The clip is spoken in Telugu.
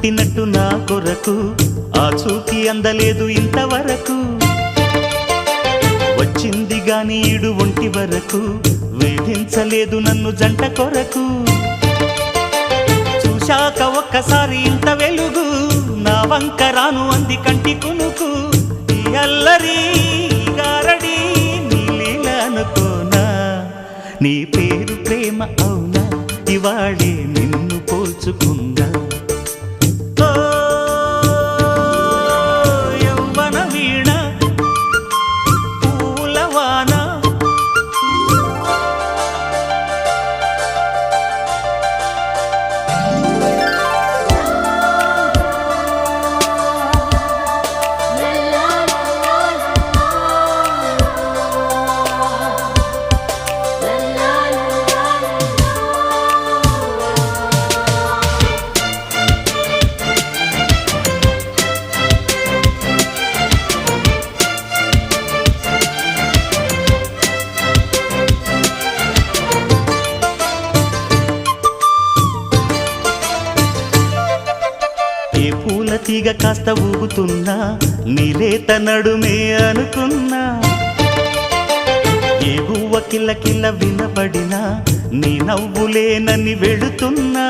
పుట్టినట్టు నా కొరకు ఆ చూకి అందలేదు ఇంతవరకు వచ్చింది గాని ఈడు ఒంటి వరకు వేధించలేదు నన్ను జంట కొరకు చూశాక ఒక్కసారి ఇంత వెలుగు నా వంక రాను అంది కంటి కునుకు ఈ అల్లరి గారడి నీ లీల అనుకోనా నీ పేరు ప్రేమ అవునా ఇవాళే నిన్ను పోల్చుకుందా యవ్వన వీణ పూలవాన తీగ కాస్త ఊగుతున్నా నీలేత నడుమే అనుకున్నా ఏ గువ్వ కిల్ల కిల్ల వినబడినా నీ నవ్వులేనని వెళుతున్నా